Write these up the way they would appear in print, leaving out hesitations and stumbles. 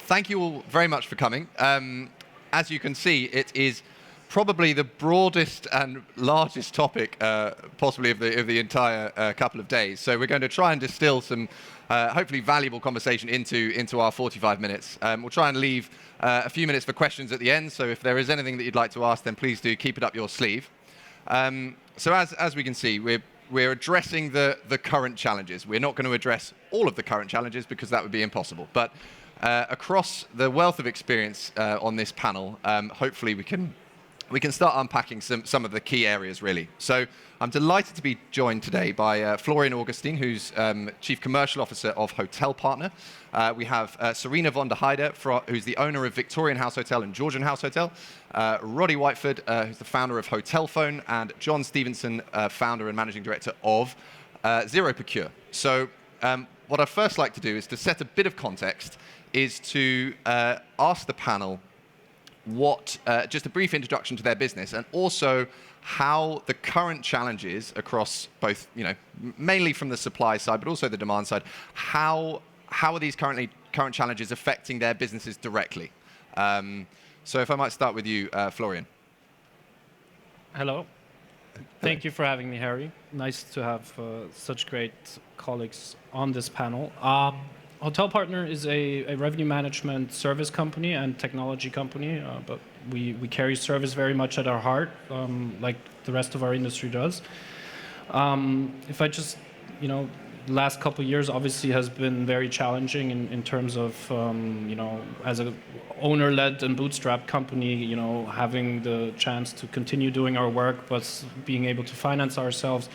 thank you all very much for coming. As you can see, it is probably the broadest and largest topic possibly of the entire couple of days. So we're going to try and distill some hopefully valuable conversation into our 45 minutes. We'll try and leave a few minutes for questions at the end. So if there is anything that you'd like to ask, then please do keep it up your sleeve. So as we can see, we're addressing the current challenges. We're not going to address all of the current challenges because that would be impossible. But across the wealth of experience on this panel, hopefully we can start unpacking some of the key areas, really. So I'm delighted to be joined today by Florian Augustin, who's Chief Commercial Officer of HotelPartner. We have Serena von der Heyde, who's the owner of Victorian House Hotel and Georgian House Hotel. Roddy Whiteford, who's the founder of Hotelfone, and John Stevenson, founder and managing director of ZeroProcure. So what I'd first like to do is to set a bit of context, is to ask the panel just a brief introduction to their business, and also how the current challenges across both, mainly from the supply side, but also the demand side, how are these current challenges affecting their businesses directly? So if I might start with you, Florian. Hello. Thank you for having me, Harry. Nice to have such great colleagues on this panel. HotelPartner is a revenue management service company and technology company, but we carry service very much at our heart, like the rest of our industry does. If I just, the last couple of years obviously has been very challenging in terms of, as an owner-led and bootstrap company, having the chance to continue doing our work, but being able to finance ourselves.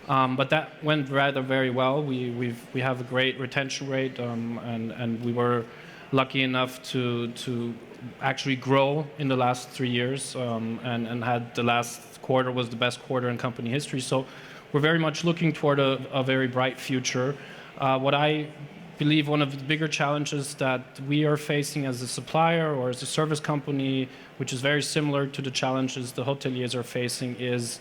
But that went rather very well. We have a great retention rate, and we were lucky enough to actually grow in the last 3 years, and had the last quarter was the best quarter in company history. So we're very much looking toward a very bright future. What I believe one of the bigger challenges that we are facing as a supplier or as a service company, which is very similar to the challenges the hoteliers are facing, is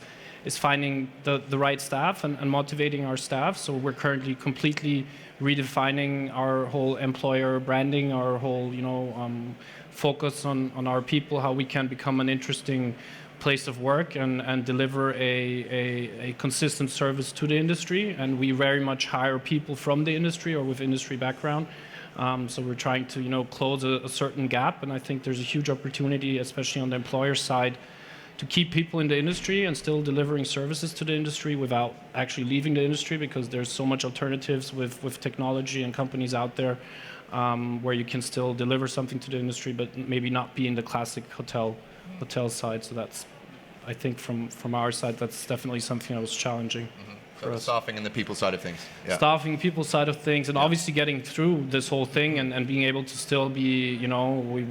finding the right staff and motivating our staff. So we're currently completely redefining our whole employer branding, our whole focus on our people, how we can become an interesting place of work and deliver a consistent service to the industry. And we very much hire people from the industry or with industry background. So we're trying to close a certain gap, and I think there's a huge opportunity, especially on the employer side, to keep people in the industry and still delivering services to the industry without actually leaving the industry, because there's so much alternatives with technology and companies out there where you can still deliver something to the industry, but maybe not be in the classic hotel side. So that's, I think from our side, that's definitely something that was challenging. Mm-hmm. So the staffing and the people side of things. Yeah. Staffing, people side of things, and obviously getting through this whole thing and being able to still be,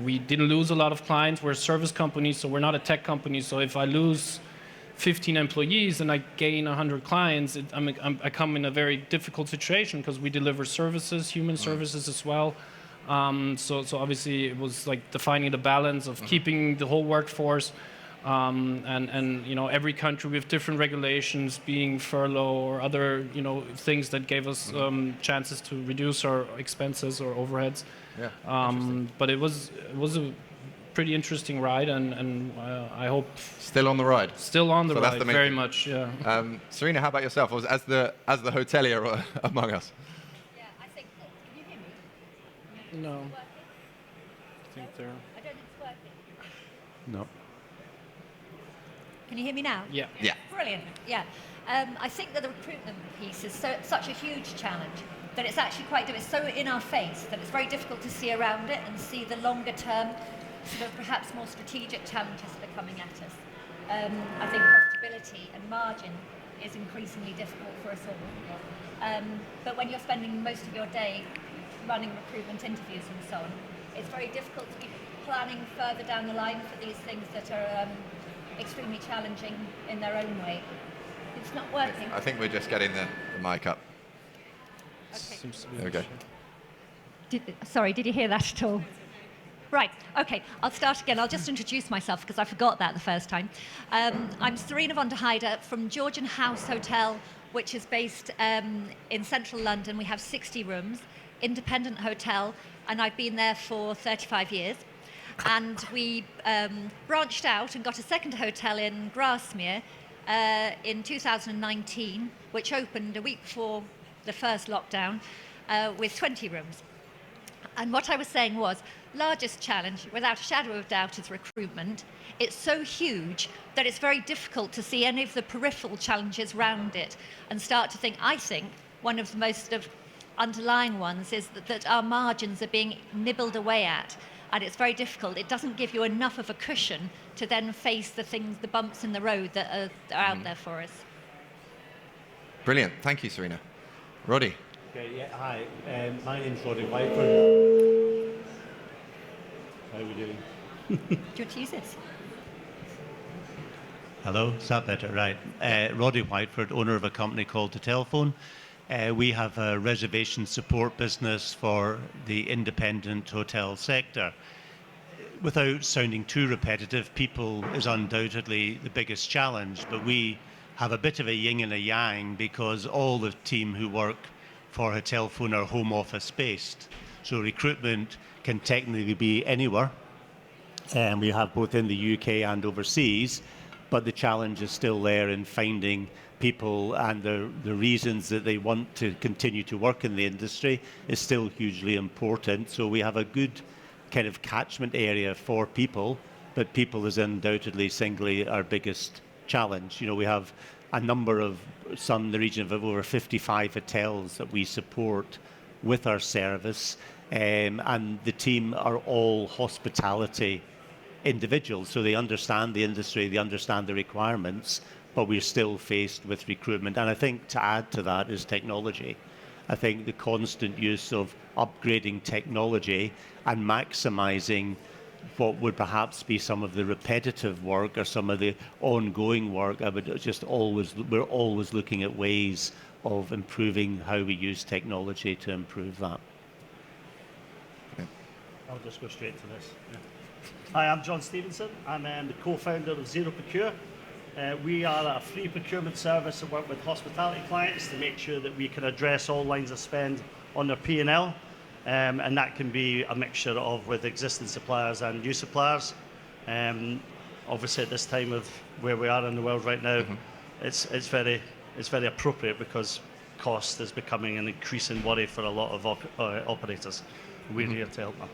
we didn't lose a lot of clients. We're a service company, so we're not a tech company. So if I lose 15 employees and I gain 100 clients, I come in a very difficult situation because we deliver services, human services as well. So obviously it was like defining the balance of keeping the whole workforce. And every country with different regulations, being furlough or other things that gave us chances to reduce our expenses or overheads. Yeah. But it was a pretty interesting ride, and I hope still on the ride. Still on the ride, very much. Yeah. Serena, how about yourself? As the hotelier among us. Yeah, I think. Can you hear me? No. I think they're. I don't think it's working. No. Can you hear me now? Yeah. Yeah. Brilliant. Yeah. I think that the recruitment piece is such a huge challenge that it's actually it's so in our face that it's very difficult to see around it and see the longer term, sort of perhaps more strategic challenges that are coming at us. I think profitability and margin is increasingly difficult for us all. But when you're spending most of your day running recruitment interviews and so on, it's very difficult to be planning further down the line for these things that are extremely challenging in their own way. It's not working. I think we're just getting the mic up. Okay. There we go. Did you hear that at all? Right, okay, I'll start again. I'll just introduce myself because I forgot that the first time. I'm Serena von der Heyde from Georgian House Hotel, which is based in central London. We have 60 rooms, independent hotel, and I've been there for 35 years. And we branched out and got a second hotel in Grasmere in 2019, which opened a week before the first lockdown with 20 rooms. And what I was saying was, largest challenge, without a shadow of doubt, is recruitment. It's so huge that it's very difficult to see any of the peripheral challenges around it and start to think, I think, one of the most underlying ones is that our margins are being nibbled away at. And it's very difficult. It doesn't give you enough of a cushion to then face the things, the bumps in the road that are out there for us. Brilliant. Thank you, Serena. Roddy. Okay, yeah, hi. My name's Roddy Whiteford. How are we doing? Do you want to use this? Hello, is that better? Right. Roddy Whiteford, owner of a company called Hotelfone. We have a reservation support business for the independent hotel sector. Without sounding too repetitive, people is undoubtedly the biggest challenge, but we have a bit of a yin and a yang because all the team who work for Hotelfone are home office based. So recruitment can technically be anywhere. And we have both in the UK and overseas, but the challenge is still there in finding people, and the reasons that they want to continue to work in the industry is still hugely important. So we have a good kind of catchment area for people, but people is undoubtedly singly our biggest challenge. You know, we have a number of, some in the region of over 55 hotels that we support with our service, and the team are all hospitality individuals, so they understand the industry, they understand the requirements, but we're still faced with recruitment. And I think to add to that is technology. I think the constant use of upgrading technology and maximising what would perhaps be some of the repetitive work or some of the ongoing work, we're always looking at ways of improving how we use technology to improve that. I'll just go straight to this. Yeah. Hi, I'm John Stevenson. I'm the co-founder of ZeroProcure. We are a free procurement service that work with hospitality clients to make sure that we can address all lines of spend on their P&L. And that can be a mixture of with existing suppliers and new suppliers. Obviously, at this time of where we are in the world right now, it's very appropriate because cost is becoming an increasing worry for a lot of operators. We're here to help them.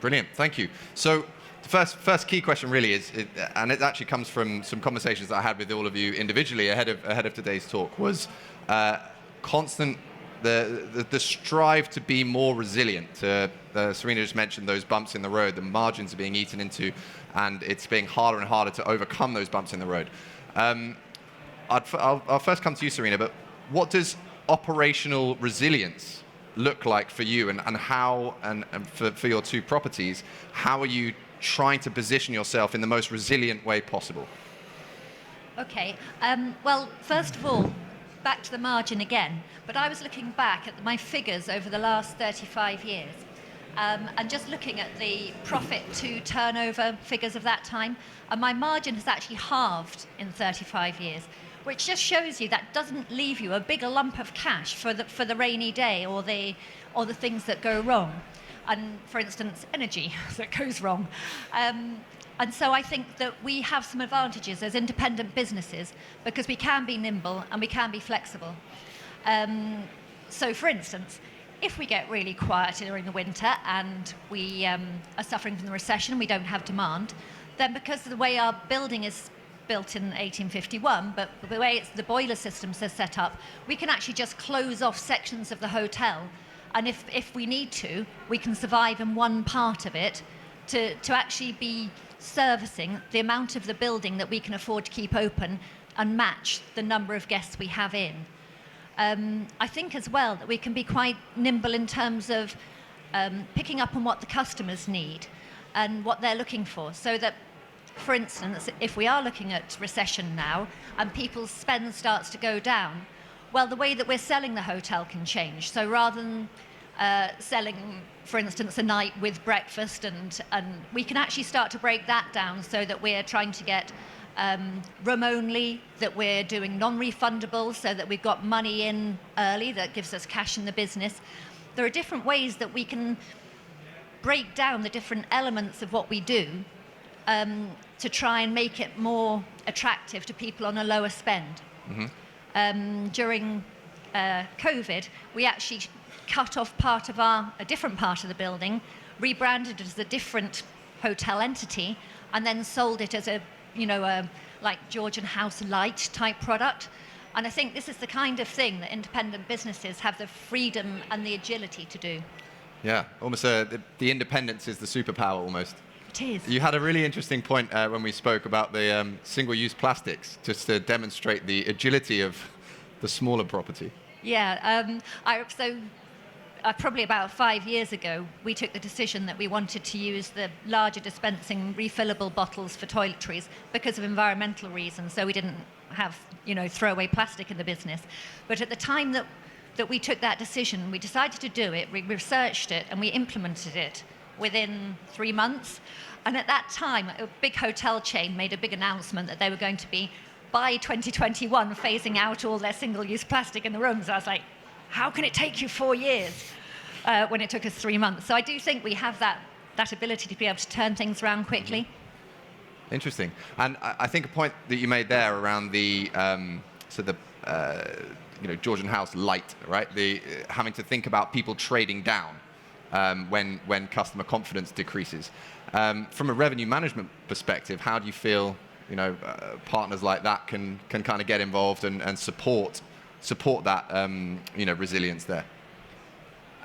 Brilliant. Thank you. So the first key question really is, and it actually comes from some conversations that I had with all of you individually ahead of today's talk, was constant the strive to be more resilient. Serena just mentioned those bumps in the road, the margins are being eaten into, and it's being harder and harder to overcome those bumps in the road. I'll first come to you, Serena, but what does operational resilience look like for you, and how, and for your two properties, how are you trying to position yourself in the most resilient way possible? Okay, well, first of all, back to the margin again, but I was looking back at my figures over the last 35 years, and just looking at the profit to turnover figures of that time, and my margin has actually halved in 35 years, which just shows you that doesn't leave you a big lump of cash for the rainy day or the things that go wrong, and for instance energy that goes wrong. And so I think that we have some advantages as independent businesses because we can be nimble and we can be flexible. So for instance, if we get really quiet during the winter and we are suffering from the recession and we don't have demand, then because of the way our building is built in 1851, but the way the boiler systems are set up, we can actually just close off sections of the hotel, and if we need to, we can survive in one part of it to actually be servicing the amount of the building that we can afford to keep open and match the number of guests we have in. I think as well that we can be quite nimble in terms of picking up on what the customers need and what they're looking for, so that, for instance, if we are looking at recession now and people's spend starts to go down, well, the way that we're selling the hotel can change. So rather than selling, for instance, a night with breakfast, and we can actually start to break that down so that we're trying to get room only, that we're doing non-refundable so that we've got money in early that gives us cash in the business. There are different ways that we can break down the different elements of what we do to try and make it more attractive to people on a lower spend. During COVID, we actually cut off part of a different part of the building, rebranded it as a different hotel entity, and then sold it as a like Georgian house light type product. And I think this is the kind of thing that independent businesses have the freedom and the agility to do. Yeah, almost the independence is the superpower almost. It is. You had a really interesting point when we spoke about the single-use plastics, just to demonstrate the agility of the smaller property. Yeah, probably about 5 years ago, we took the decision that we wanted to use the larger dispensing refillable bottles for toiletries because of environmental reasons, so we didn't have, throwaway plastic in the business. But at the time that we took that decision, we decided to do it, we researched it, and we implemented it within 3 months. And at that time, a big hotel chain made a big announcement that they were going to be, by 2021, phasing out all their single-use plastic in the rooms. I was like, how can it take you 4 years when it took us 3 months? So I do think we have that ability to be able to turn things around quickly. Interesting. And I think a point that you made there around the Georgian house light, right? The having to think about people trading down when customer confidence decreases. From a revenue management perspective, how do you feel partners like that can kind of get involved and support that resilience there?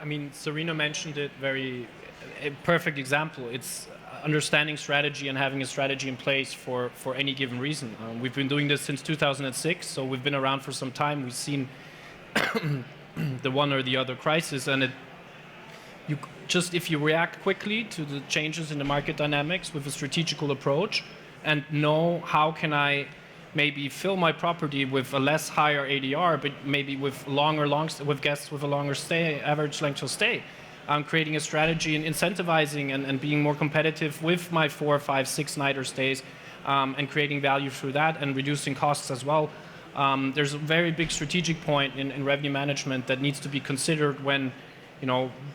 I mean, Serena mentioned it a perfect example. It's understanding strategy and having a strategy in place for any given reason. We've been doing this since 2006, so we've been around for some time. We've seen the one or the other crisis, and if you react quickly to the changes in the market dynamics with a strategical approach and know how can I maybe fill my property with a less higher ADR, but maybe with with guests with a longer stay, average length of stay. Creating a strategy and incentivizing and being more competitive with my 4, 5, 6 nighter stays, and creating value through that and reducing costs as well. There's a very big strategic point in revenue management that needs to be considered when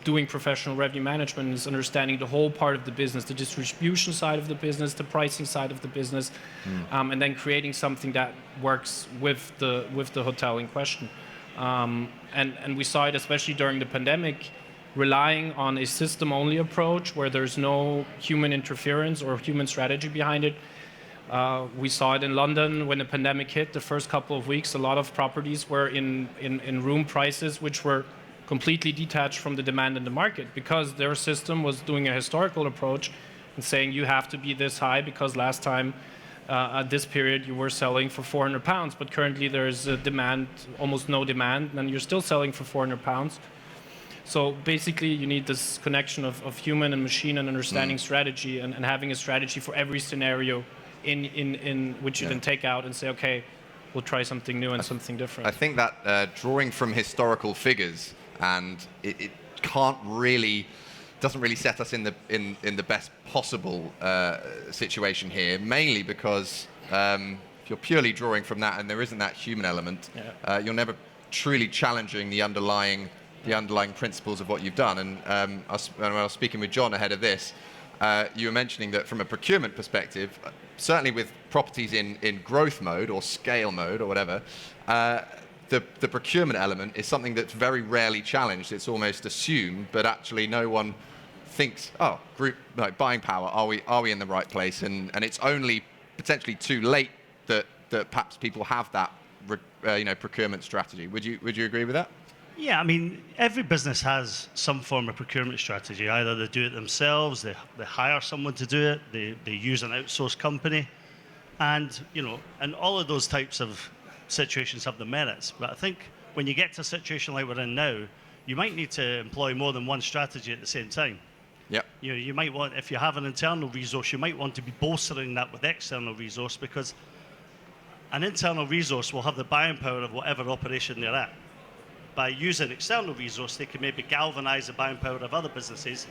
doing professional revenue management, is understanding the whole part of the business, the distribution side of the business, the pricing side of the business, and then creating something that works with the hotel in question. And we saw it especially during the pandemic, relying on a system-only approach where there's no human interference or human strategy behind it. We saw it in London when the pandemic hit. The first couple of weeks, a lot of properties were in room prices which were completely detached from the demand in the market, because their system was doing a historical approach and saying you have to be this high because last time at this period you were selling for £400, but currently there's a demand, almost no demand, and you're still selling for £400. So basically you need this connection of human and machine and understanding strategy and having a strategy for every scenario in which you then take out and say, okay, we'll try something new and something different. I think that drawing from historical figures, and it doesn't really set us in the best possible situation here, mainly because if you're purely drawing from that and there isn't that human element, you're never truly challenging the underlying principles of what you've done. And when I was speaking with John ahead of this, you were mentioning that from a procurement perspective, certainly with properties in growth mode or scale mode or whatever, the procurement element is something that's very rarely challenged. It's almost assumed, but actually no one thinks, group like buying power, are we in the right place? And it's only potentially too late that perhaps people have that procurement strategy. Would you agree with that? Yeah, I mean, every business has some form of procurement strategy. Either they do it themselves, they hire someone to do it, they use an outsourced company, and all of those types of situations have the merits. But I think when you get to a situation like we're in now, you might need to employ more than one strategy at the same time. Yep. You might want, if you have an internal resource, you might want to be bolstering that with external resource, because an internal resource will have the buying power of whatever operation they're at. By using external resource, they can maybe galvanize the buying power of other businesses,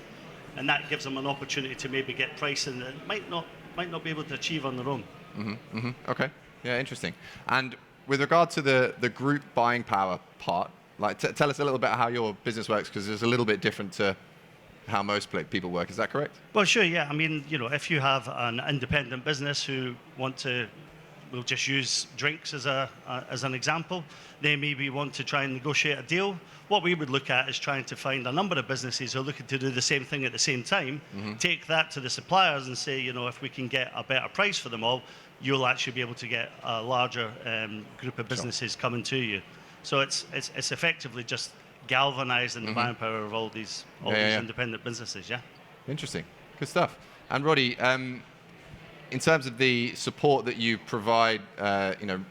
and that gives them an opportunity to maybe get pricing that might not be able to achieve on their own. Okay. Yeah, interesting. And with regard to the group buying power part, like tell us a little bit how your business works, because it's a little bit different to how most people work. Is that correct? Well, sure, yeah. I mean, if you have an independent business who we'll just use drinks as an example, they maybe want to try and negotiate a deal. What we would look at is trying to find a number of businesses who are looking to do the same thing at the same time, take that to the suppliers and say, if we can get a better price for them all, you'll actually be able to get a larger group of businesses coming to you. So it's effectively just galvanizing the manpower of all these independent businesses, yeah. Interesting. Good stuff. And Roddy, in terms of the support that you provide,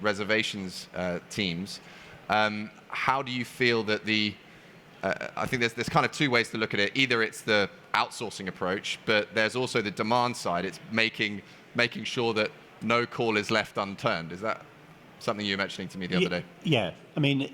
reservations teams, how do you feel that I think there's kind of two ways to look at it. Either it's the outsourcing approach, but there's also the demand side. It's making sure that no call is left unturned. Is that something you were mentioning to me the other day? Yeah. I mean,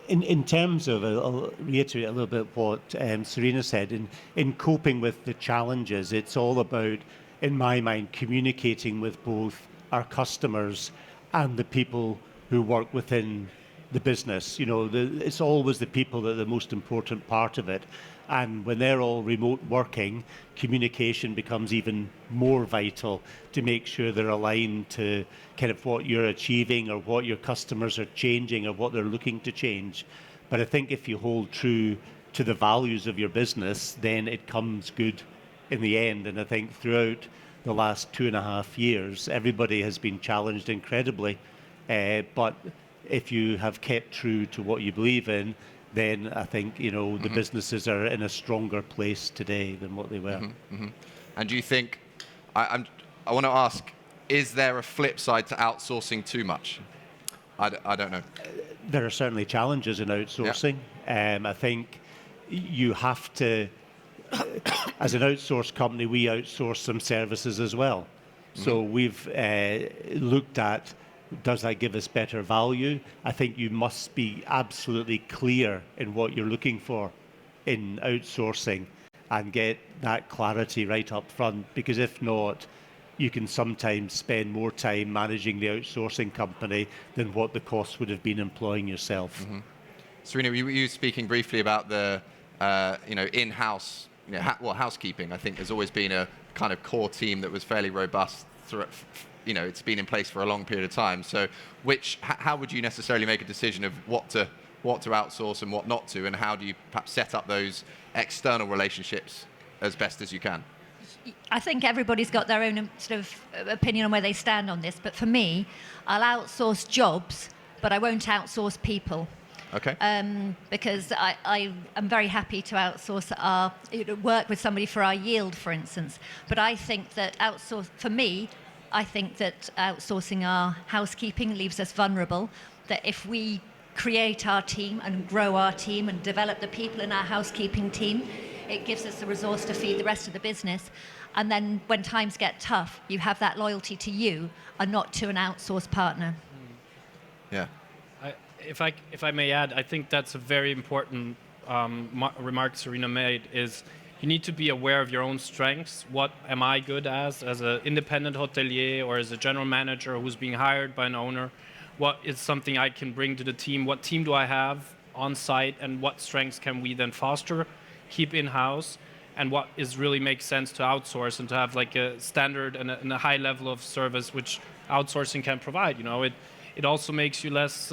in terms of, I'll reiterate a little bit what Serena said, in coping with the challenges, it's all about, in my mind, communicating with both our customers and the people who work within the business. It's always the people that are the most important part of it. And when they're all remote working, communication becomes even more vital to make sure they're aligned to kind of what you're achieving or what your customers are changing or what they're looking to change. But I think if you hold true to the values of your business, then it comes good in the end. And I think throughout the last 2.5 years, everybody has been challenged incredibly. But if you have kept true to what you believe in, then I think, the businesses are in a stronger place today than what they were. And do you think, I want to ask, is there a flip side to outsourcing too much? I don't know. There are certainly challenges in outsourcing. I think you have to, as an outsourced company, we outsource some services as well. So we've looked at, does that give us better value? I think you must be absolutely clear in what you're looking for in outsourcing and get that clarity right up front, because if not, you can sometimes spend more time managing the outsourcing company than what the cost would have been employing yourself. Serena, you were speaking briefly about the in-house, housekeeping. I think there's always been a kind of core team that was fairly robust through. It's been in place for a long period of time. So, how would you necessarily make a decision of what to outsource and what not to, and how do you perhaps set up those external relationships as best as you can? I think everybody's got their own sort of opinion on where they stand on this, but for me, I'll outsource jobs, but I won't outsource people. Okay. Because I am very happy to outsource work with somebody for our yield, for instance. But I think that I think that outsourcing our housekeeping leaves us vulnerable, that if we create our team and grow our team and develop the people in our housekeeping team, it gives us the resource to feed the rest of the business. And then when times get tough, you have that loyalty to you and not to an outsourced partner. Yeah. If I may add, I think that's a very important remark Serena made, is you need to be aware of your own strengths. What am I good as an independent hotelier or as a general manager who's being hired by an owner? What is something I can bring to the team? What team do I have on site, and what strengths can we then foster, keep in-house, and what really makes sense to outsource and to have like a standard and a high level of service which outsourcing can provide. It also makes you less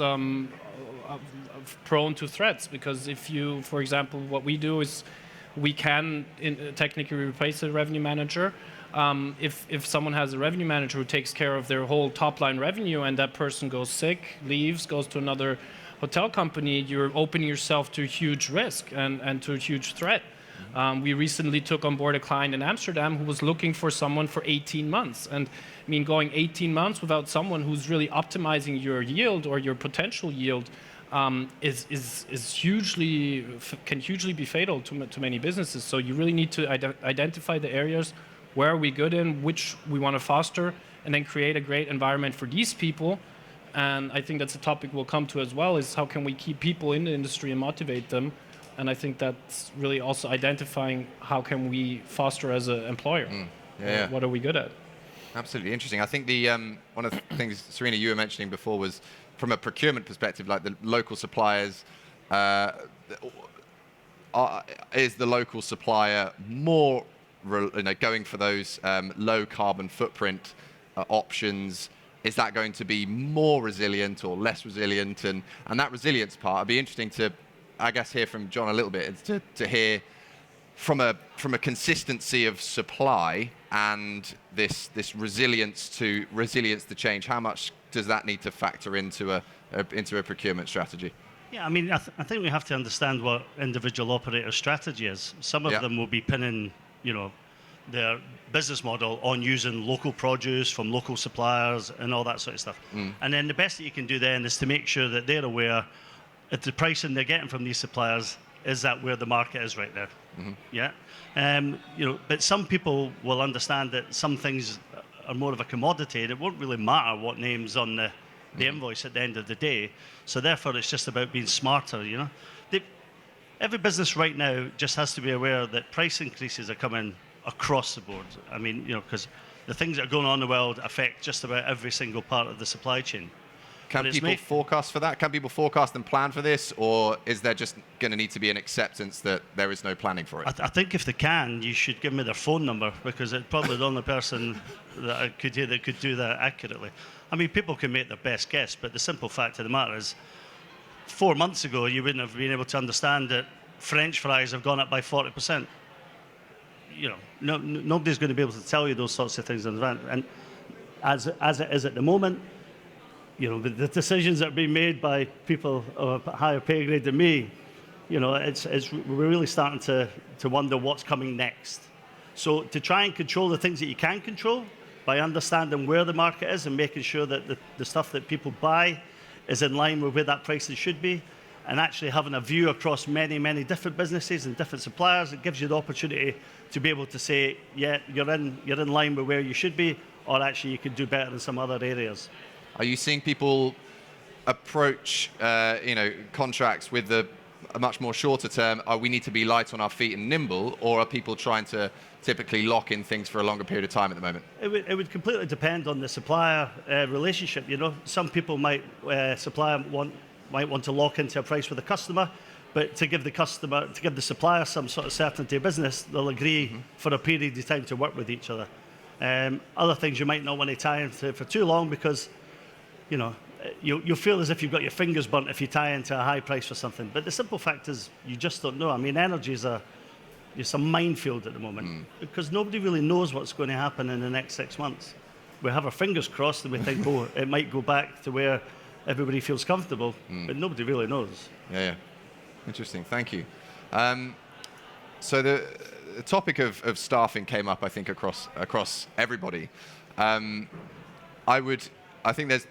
prone to threats, because if you, for example, what we do is we can technically replace a revenue manager. If someone has a revenue manager who takes care of their whole top line revenue and that person goes sick, leaves, goes to another hotel company, you're opening yourself to a huge risk and to a huge threat. We recently took on board a client in Amsterdam who was looking for someone for 18 months. And I mean, going 18 months without someone who's really optimizing your yield or your potential yield is hugely can hugely be fatal to many businesses. So you really need to identify the areas where are we good in, which we want to foster, and then create a great environment for these people. And I think that's a topic we'll come to as well, is how can we keep people in the industry and motivate them. And I think that's really also identifying how can we foster as an employer. Yeah. What are we good at? Absolutely interesting. I think the one of the things, Serena, you were mentioning before was from a procurement perspective, like the local suppliers. Are is the local supplier more going for those low carbon footprint options? Is that going to be more resilient or less resilient? And that resilience part, it'd be interesting to, I guess, hear from John a little bit, to hear from a consistency of supply and this resilience to change. How much does that need to factor into a procurement strategy? Yeah, I mean, I think we have to understand what individual operator strategy is. Some of them will be pinning, their business model on using local produce from local suppliers and all that sort of stuff. And then the best that you can do then is to make sure that they're aware that the pricing they're getting from these suppliers is that where the market is right now. Yeah, but some people will understand that some things are more of a commodity, and it won't really matter what name's on the invoice at the end of the day. So therefore, it's just about being smarter. Every business right now just has to be aware that price increases are coming across the board. I mean, because the things that are going on in the world affect just about every single part of the supply chain. Can people forecast for that? Can people forecast and plan for this, or is there just going to need to be an acceptance that there is no planning for it? I think if they can, you should give me their phone number, because it's probably the only person that I could hear that could do that accurately. I mean, people can make their best guess, but the simple fact of the matter is, 4 months ago, you wouldn't have been able to understand that French fries have gone up by 40%. Nobody's going to be able to tell you those sorts of things in advance. And as it is at the moment, the decisions that are being made by people of a higher pay grade than me, we're really starting to wonder what's coming next. So to try and control the things that you can control by understanding where the market is and making sure that the stuff that people buy is in line with where that pricing should be, and actually having a view across many, many different businesses and different suppliers, it gives you the opportunity to be able to say, yeah, you're in line with where you should be, or actually you could do better in some other areas. Are you seeing people approach, contracts with a much more shorter term? We need to be light on our feet and nimble, or are people trying to typically lock in things for a longer period of time at the moment? It would completely depend on the supplier relationship. Some people might want to lock into a price with the customer, but to give the supplier some sort of certainty of business, they'll agree for a period of time to work with each other. Other things you might not want to tie into for too long, because you'll feel as if you've got your fingers burnt if you tie into a high price for something. But the simple fact is, you just don't know. I mean, energy is a minefield at the moment, because nobody really knows what's going to happen in the next 6 months. We have our fingers crossed and we think, it might go back to where everybody feels comfortable, but nobody really knows. Yeah. Interesting. Thank you. So the topic of staffing came up, I think, across everybody. I think there's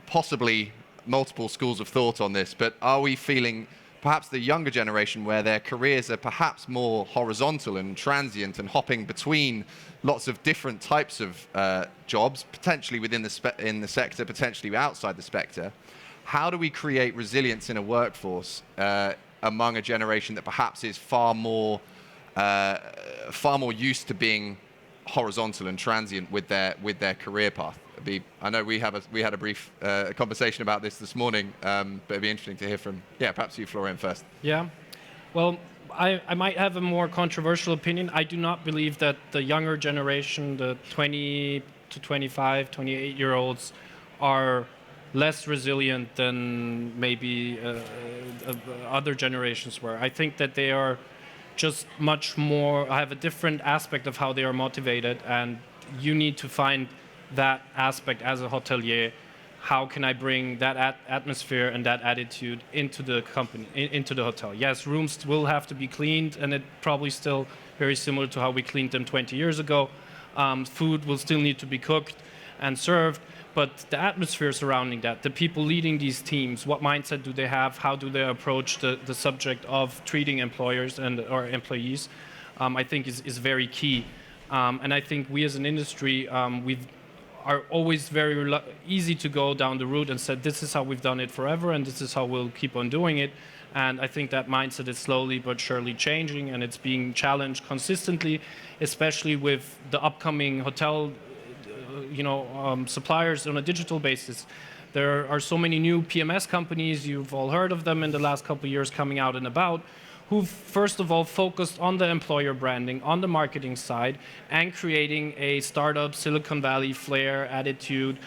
possibly multiple schools of thought on this, but are we feeling perhaps the younger generation, where their careers are perhaps more horizontal and transient and hopping between lots of different types of jobs, potentially within the sector, potentially outside the sector? How do we create resilience in a workforce among a generation that perhaps is far more used to being horizontal and transient with their career path? I know we had a brief conversation about this morning, but it'd be interesting to hear from, perhaps you, Florian, first. Yeah, well, I might have a more controversial opinion. I do not believe that the younger generation, the 20 to 25, 28-year-olds, are less resilient than maybe other generations were. I think that they are just much more, have a different aspect of how they are motivated, and you need to find that aspect as a hotelier. How can I bring that atmosphere and that attitude into the company, into the hotel? Yes, rooms will have to be cleaned, and it probably still very similar to how we cleaned them 20 years ago. Food will still need to be cooked and served, but the atmosphere surrounding that, the people leading these teams, what mindset do they have? How do they approach the subject of treating employers or employees? I think is very key. And I think we as an industry, are always very easy to go down the route and say, this is how we've done it forever, and this is how we'll keep on doing it. And I think that mindset is slowly but surely changing, and it's being challenged consistently, especially with the upcoming hotel suppliers on a digital basis. There are so many new PMS companies, you've all heard of them in the last couple of years, coming out and about, who first of all focused on the employer branding, on the marketing side, and creating a startup Silicon Valley flair attitude,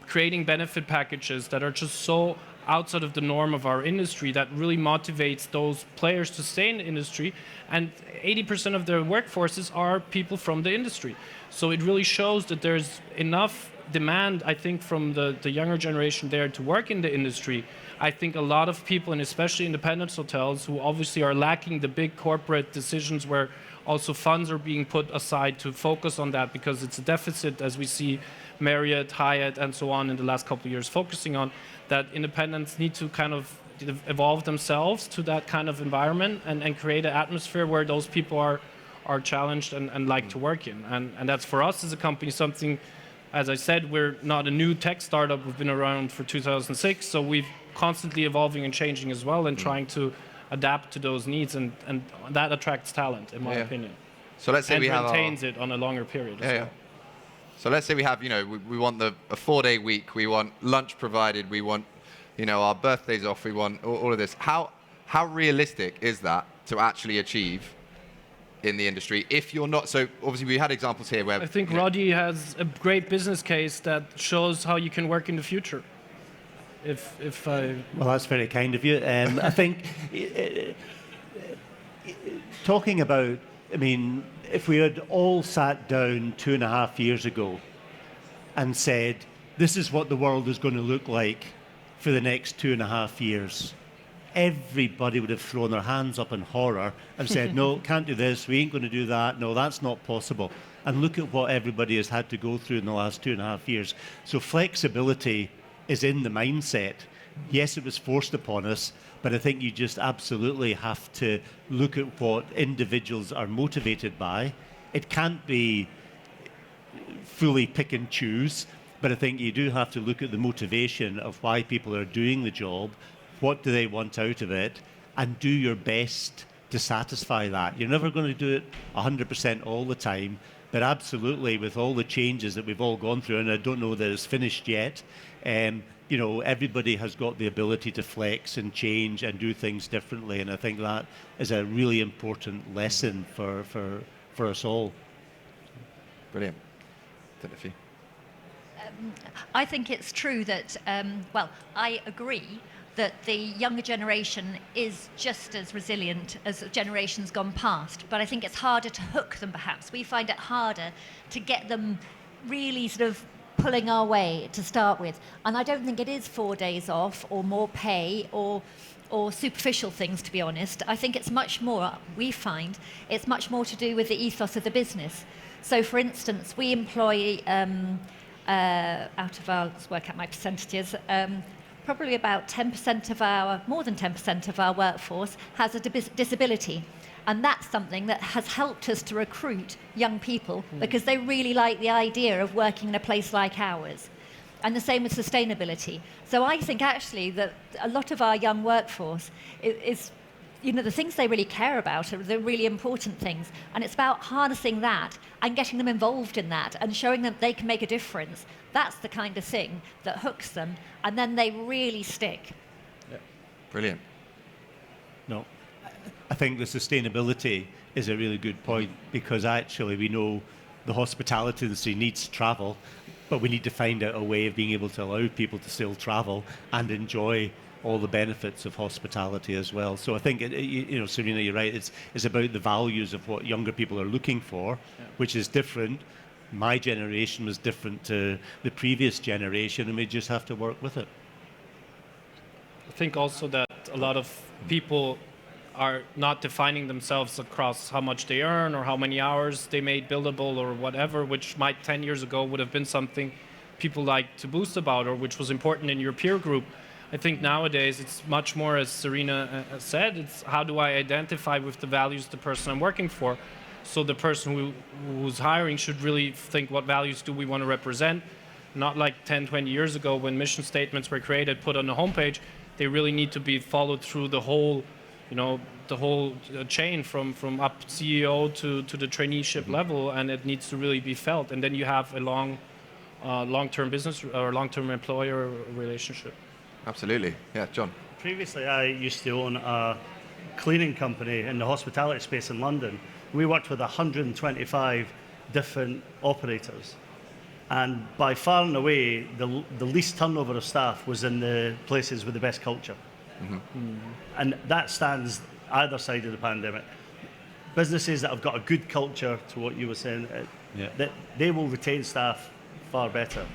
creating benefit packages that are just so outside of the norm of our industry that really motivates those players to stay in the industry. And 80% of their workforces are people from the industry. So it really shows that there's enough demand, I think, from the younger generation there to work in the industry. I think a lot of people, and especially independent hotels, who obviously are lacking the big corporate decisions where also funds are being put aside to focus on that, because it's a deficit, as we see Marriott, Hyatt, and so on in the last couple of years focusing on, that independents need to kind of evolve themselves to that kind of environment and create an atmosphere where those people are challenged and like to work in. And that's for us as a company something, as I said, we're not a new tech startup. We've been around for 2006, so we've constantly evolving and changing as well and trying to adapt to those needs, and that attracts talent, in my opinion. So let's say and we have maintains it on a longer period as well. So let's say we have, we want a 4-day week, we want lunch provided, we want, our birthdays off, we want all of this. How realistic is that to actually achieve in the industry if you're not? So obviously we had examples here where I think Roddy has a great business case that shows how you can work in the future. Well, that's very kind of you. I think talking about, if we had all sat down 2.5 years ago and said, this is what the world is going to look like for the next 2.5 years, everybody would have thrown their hands up in horror and said, no, can't do this, we ain't going to do that, no, that's not possible. And look at what everybody has had to go through in the last 2.5 years. So flexibility is in the mindset. Yes, it was forced upon us, but I think you just absolutely have to look at what individuals are motivated by. It can't be fully pick and choose, but I think you do have to look at the motivation of why people are doing the job, what do they want out of it, and do your best to satisfy that. You're never going to do it 100% all the time, but absolutely with all the changes that we've all gone through, and I don't know that it's finished yet, everybody has got the ability to flex and change and do things differently, and I think that is a really important lesson for us all. Brilliant. Don't know if you... I think it's true that, I agree that the younger generation is just as resilient as generations gone past, but I think it's harder to hook them perhaps. We find it harder to get them really sort of pulling our way to start with. And I don't think it is 4 days off or more pay or superficial things, to be honest. I think it's much more, we find, it's much more to do with the ethos of the business. So for instance, we employ, out of our, let's work out my percentages, probably about 10% of more than 10% of our workforce has a disability. And that's something that has helped us to recruit young people because they really like the idea of working in a place like ours. And the same with sustainability. So I think actually that a lot of our young workforce is the things they really care about are the really important things. And it's about harnessing that and getting them involved in that and showing them they can make a difference. That's the kind of thing that hooks them, and then they really stick. Yeah. Brilliant. No, I think the sustainability is a really good point, because actually we know the hospitality industry needs travel, but we need to find out a way of being able to allow people to still travel and enjoy all the benefits of hospitality as well. So I think, Serena, you're right. It's about the values of what younger people are looking for, which is different. My generation was different to the previous generation, and we just have to work with it. I think also that a lot of people are not defining themselves across how much they earn or how many hours they made billable or whatever, which might 10 years ago would have been something people like to boast about or which was important in your peer group. I think nowadays it's much more, as Serena said, it's how do I identify with the values of the person I'm working for. So the person who's hiring should really think, what values do we want to represent? Not like 10, 20 years ago when mission statements were created, put on the homepage. They really need to be followed through the whole, chain from up CEO to the traineeship level, and it needs to really be felt. And then you have a long-term business or long-term employer relationship. Absolutely. Yeah, John. Previously, I used to own a cleaning company in the hospitality space in London. We worked with 125 different operators. And by far and away, the least turnover of staff was in the places with the best culture. And that stands either side of the pandemic. Businesses that have got a good culture, to what you were saying, that they will retain staff far better.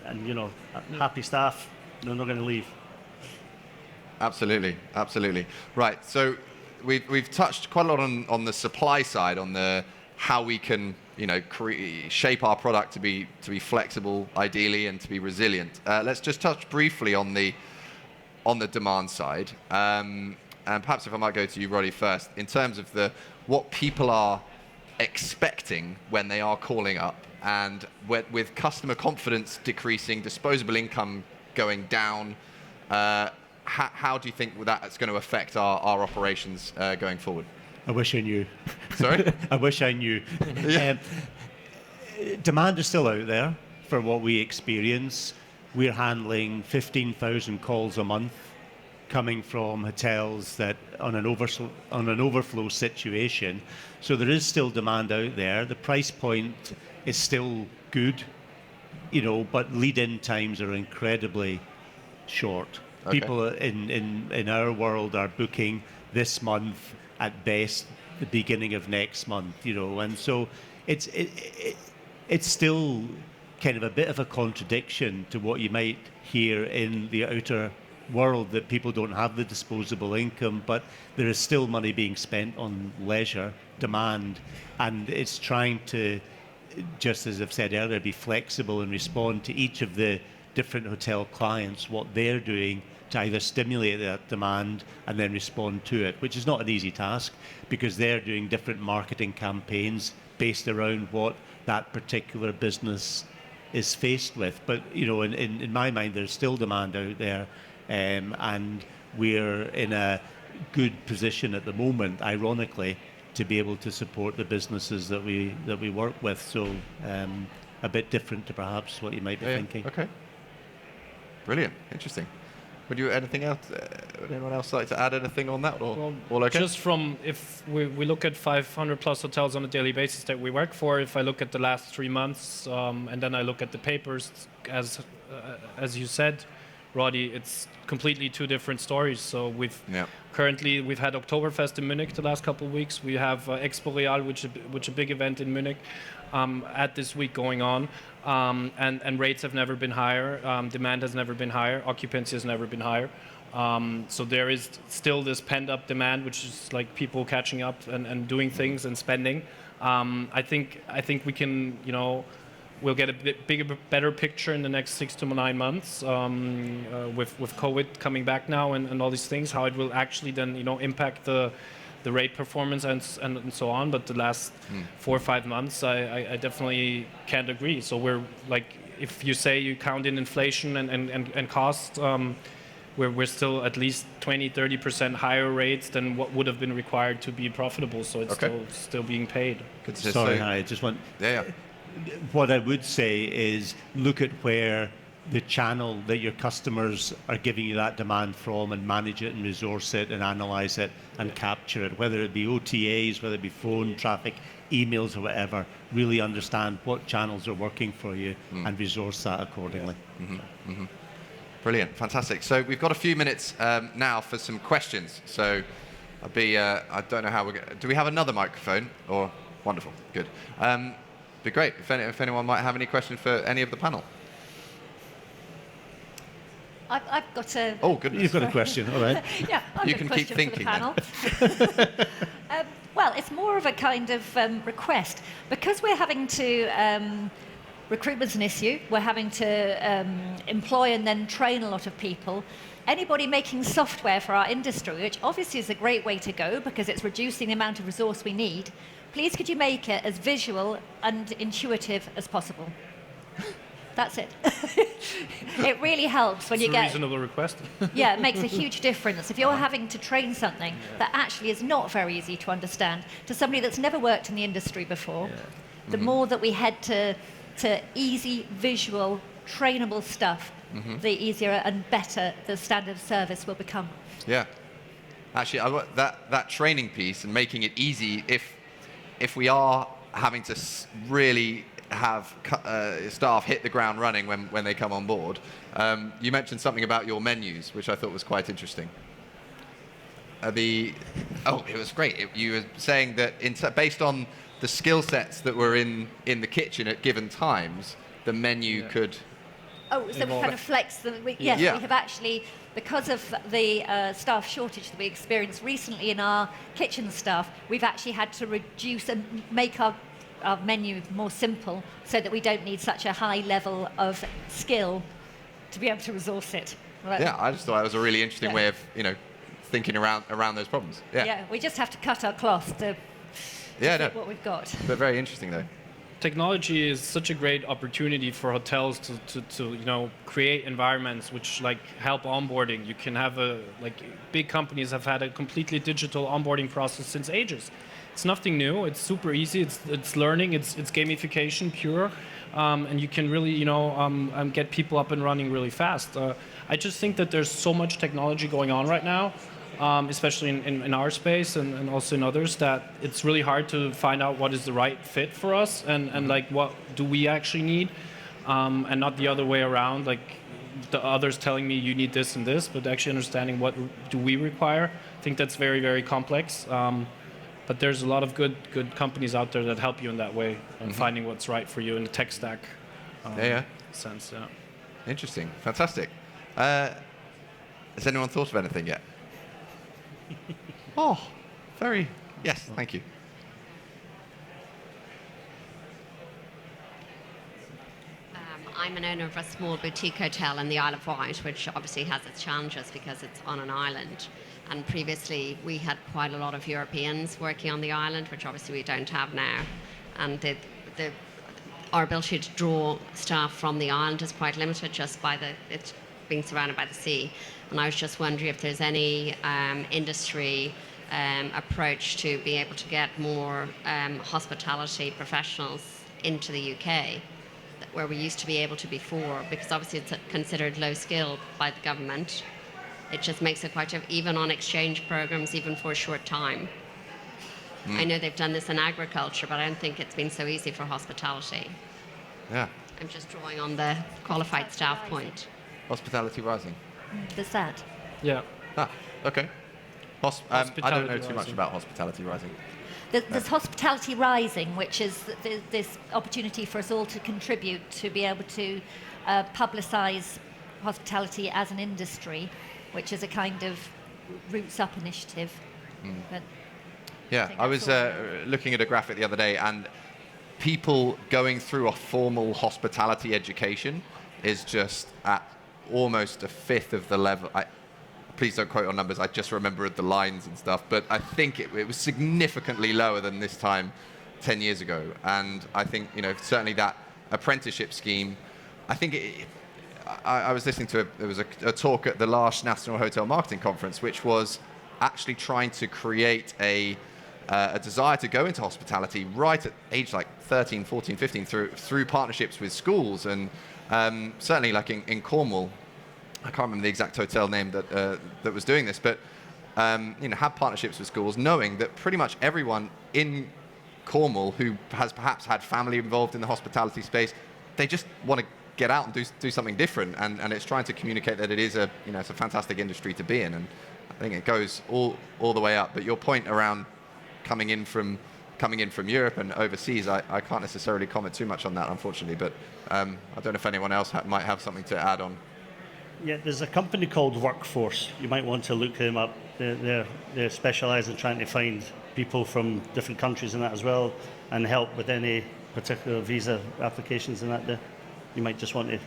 And, you know, happy staff, they're not going to leave. Absolutely, absolutely. Right, so we've touched quite a lot on the supply side, on the how we can, you know, shape our product to be flexible, ideally, and to be resilient. Let's just touch briefly on the demand side, and perhaps if I might go to you, Roddy, first, in terms of what people are expecting when they are calling up, and with customer confidence decreasing, disposable income going down. How do you think that's going to affect our operations going forward? I wish I knew. Sorry? I wish I knew. Yeah. Demand is still out there for what we experience. We're handling 15,000 calls a month coming from hotels that on an overflow situation. So there is still demand out there. The price point is still good, you know, but lead-in times are incredibly short. Okay. People in our world are booking this month, at best the beginning of next month, you know, and so it's still kind of a bit of a contradiction to what you might hear in the outer world, that people don't have the disposable income, but there is still money being spent on leisure demand, and it's trying to, just as I've said earlier, be flexible and respond to each of the different hotel clients, what they're doing to either stimulate that demand and then respond to it, which is not an easy task because they're doing different marketing campaigns based around what that particular business is faced with. But, you know, in my mind, there's still demand out there, and we're in a good position at the moment, ironically, to be able to support the businesses that we work with. So a bit different to perhaps what you might be thinking. Okay. Brilliant. Interesting. Would you anything else? Would anyone else like to add anything on that? Or Well, all okay? just from, if we look at 500 plus hotels on a daily basis that we work for, if I look at the last 3 months, and then I look at the papers, as you said, Roddy, it's completely two different stories. So currently we've had Oktoberfest in Munich the last couple of weeks. We have Expo Real, which is a big event in Munich at this week going on. And rates have never been higher. Demand has never been higher. Occupancy has never been higher. So there is still this pent-up demand, which is like people catching up and doing things and spending. I think we can, you know, we'll get a bit bigger, better picture in the next 6 to 9 months with COVID coming back now and all these things, how it will actually then, you know, impact the rate performance and so on. But the last 4 or 5 months, I definitely can't agree. So we're like, if you say you count in inflation and cost, we're still at least 20-30% higher rates than what would have been required to be profitable. So it's still being paid. Sorry, I just want. Yeah. What I would say is look at where the channel that your customers are giving you that demand from, and manage it and resource it and analyze it and capture it, whether it be OTAs, whether it be phone traffic, emails or whatever. Really understand what channels are working for you and resource that accordingly. Brilliant, fantastic. So we've got a few minutes now for some questions. So I don't know how we're going to, do we have another microphone? Or wonderful, good. Be great if anyone might have any questions for any of the panel. I've got a... Oh, goodness. You've got a question, all right. Yeah, I've You got a can keep question thinking for the panel. Well, it's more of a kind of request. Because we're having to... recruitment's an issue. We're having to employ and then train a lot of people. Anybody making software for our industry, which obviously is a great way to go because it's reducing the amount of resource we need, please could you make it as visual and intuitive as possible? That's it. It really helps when It's you a get... reasonable request. Yeah, it makes a huge difference. If you're having to train something that actually is not very easy to understand to somebody that's never worked in the industry before, the more that we head to easy, visual, trainable stuff, the easier and better the standard of service will become. Yeah. Actually, that training piece and making it easy, if we are having to really have staff hit the ground running when they come on board, you mentioned something about your menus, which I thought was quite interesting. It was great. You were saying that based on the skill sets that were in the kitchen at given times, the menu could... Oh, so we kind of flex them. Yes, we have actually, because of the staff shortage that we experienced recently in our kitchen staff, we've actually had to reduce and make our menu more simple so that we don't need such a high level of skill to be able to resource it. Right? Yeah, I just thought that was a really interesting way of, thinking around those problems. Yeah, we just have to cut our cloth to fit what we've got. But very interesting, though. Technology is such a great opportunity for hotels to create environments which help onboarding. You can have big companies have had a completely digital onboarding process since ages. It's nothing new. It's super easy. It's learning. It's gamification pure, and you can really get people up and running really fast. I just think that there's so much technology going on right now, especially in our space and also in others, that it's really hard to find out what is the right fit for us and what do we actually need, and not the other way around, the others telling me you need this and this, but actually understanding what do we require. I think that's very, very complex. But there's a lot of good companies out there that help you in that way and finding what's right for you in the tech stack sense. Yeah. Interesting. Fantastic. Has anyone thought of anything yet? Yes, thank you. I'm an owner of a small boutique hotel in the Isle of Wight, which obviously has its challenges because it's on an island. And previously, we had quite a lot of Europeans working on the island, which obviously we don't have now. And our ability to draw staff from the island is quite limited just by it being surrounded by the sea. And I was just wondering if there's any industry approach to be able to get more hospitality professionals into the UK, where we used to be able to before, because obviously it's considered low skill by the government. It just makes it quite tough, even on exchange programs, even for a short time. I know they've done this in agriculture, but I don't think it's been so easy for hospitality. Yeah. I'm just drawing on the qualified staff point. Hospitality rising. There's that. Yeah. Okay. I don't know too much about hospitality rising. There's Hospitality Rising, which is this opportunity for us all to contribute to be able to publicise hospitality as an industry, which is a kind of roots up initiative. But I was looking at a graphic the other day, and people going through a formal hospitality education is just at almost a fifth of the level. Please don't quote on numbers, I just remembered the lines and stuff, but I think it was significantly lower than this time 10 years ago. And I think, certainly that apprenticeship scheme, I think I was listening to there was a talk at the last National Hotel Marketing Conference, which was actually trying to create a desire to go into hospitality right at age 13, 14, 15 through partnerships with schools. And certainly in Cornwall, I can't remember the exact hotel name that was doing this, but have partnerships with schools, knowing that pretty much everyone in Cornwall who has perhaps had family involved in the hospitality space, they just want to get out and do something different, and it's trying to communicate that it is it's a fantastic industry to be in, and I think it goes all the way up. But your point around coming in from Europe and overseas, I can't necessarily comment too much on that, unfortunately, but I don't know if anyone else might have something to add on. Yeah, there's a company called Workforce. You might want to look them up. They're specialised in trying to find people from different countries and that as well, and help with any particular visa applications and that. You might just want to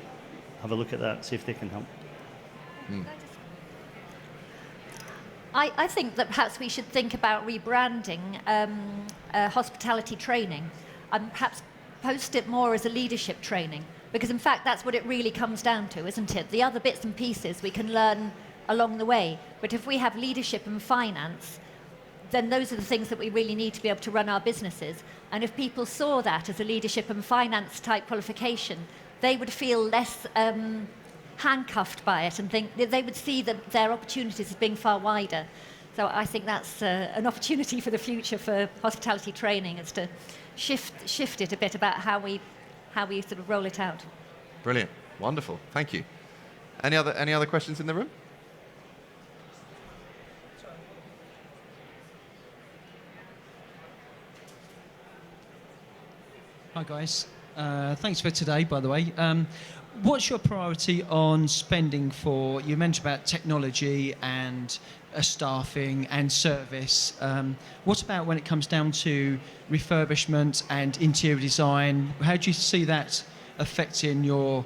have a look at that, see if they can help. I think that perhaps we should think about rebranding hospitality training and perhaps post it more as a leadership training, because in fact that's what it really comes down to, isn't it? The other bits and pieces we can learn along the way, but if we have leadership and finance, then those are the things that we really need to be able to run our businesses. And if people saw that as a leadership and finance type qualification, they would feel less handcuffed by it and think they would see that their opportunities as being far wider. So I think that's an opportunity for the future for hospitality training, is to shift it a bit about how we sort of roll it out. Brilliant. Wonderful. Thank you. Any other questions in the room? Hi guys, thanks for today, by the way. What's your priority on spending for, you mentioned about technology and staffing and service. What about when it comes down to refurbishment and interior design? How do you see that affecting your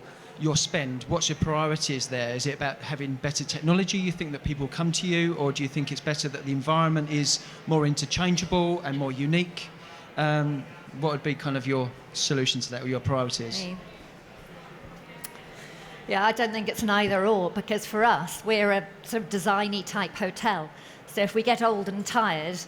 spend? What's your priorities there? Is it about having better technology? You think that people come to you, or do you think it's better that the environment is more interchangeable and more unique? What would be kind of your solution to that, or your priorities? Yeah, I don't think it's an either or, because for us, we're a sort of designy type hotel. So if we get old and tired,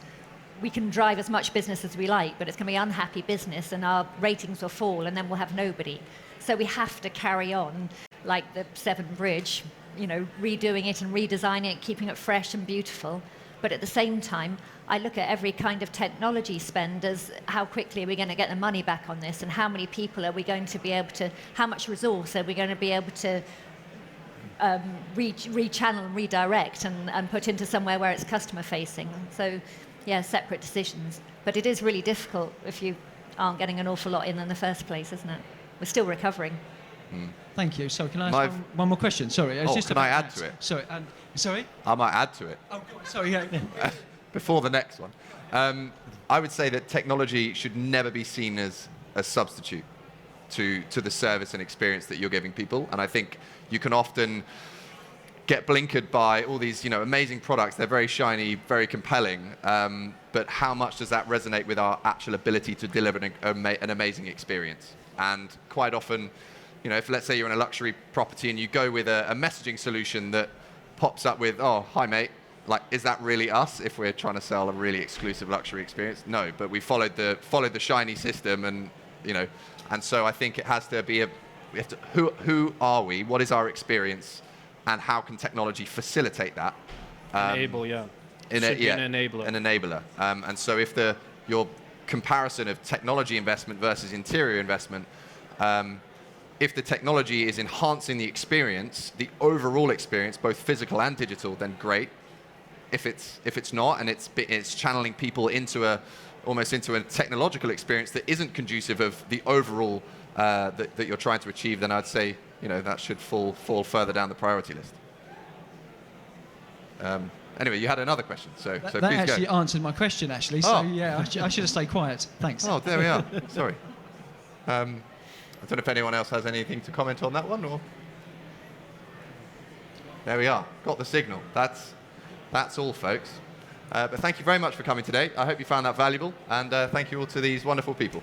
we can drive as much business as we like, but it's going to be unhappy business and our ratings will fall and then we'll have nobody. So we have to carry on, like the Severn Bridge, redoing it and redesigning it, keeping it fresh and beautiful. But at the same time, I look at every kind of technology spend as how quickly are we going to get the money back on this, and how many people are we going to be able to, how much resource are we going to be able to rechannel and redirect and put into somewhere where it's customer facing. So, yeah, separate decisions. But it is really difficult if you aren't getting an awful lot in the first place, isn't it? We're still recovering. Thank you. So can I ask one more question? Sorry. Can I add to it? Sorry. Sorry? I might add to it. Oh, sorry. Yeah. Before the next one. I would say that technology should never be seen as a substitute to the service and experience that you're giving people. And I think you can often get blinkered by all these amazing products. They're very shiny, very compelling. But how much does that resonate with our actual ability to deliver an amazing experience? And quite often, if let's say you're in a luxury property and you go with a messaging solution that pops up with, oh, hi mate, like, is that really us if we're trying to sell a really exclusive luxury experience? No, but we followed the shiny system, and and so I think it has to be who are we? What is our experience, and how can technology facilitate that? Enable, yeah. Should be an enabler. An enabler. And so if your comparison of technology investment versus interior investment, if the technology is enhancing the experience, the overall experience, both physical and digital, then great. If it's not, and it's channeling people almost into a technological experience that isn't conducive of the overall that you're trying to achieve, then I'd say that should fall further down the priority list. Anyway, you had another question, so that please go. actually answered my question, actually. So yeah, I should have stayed quiet. Thanks. Oh, there we are. Sorry. I don't know if anyone else has anything to comment on that one, or there we are. Got the signal. That's all, folks. But thank you very much for coming today. I hope you found that valuable, and thank you all to these wonderful people.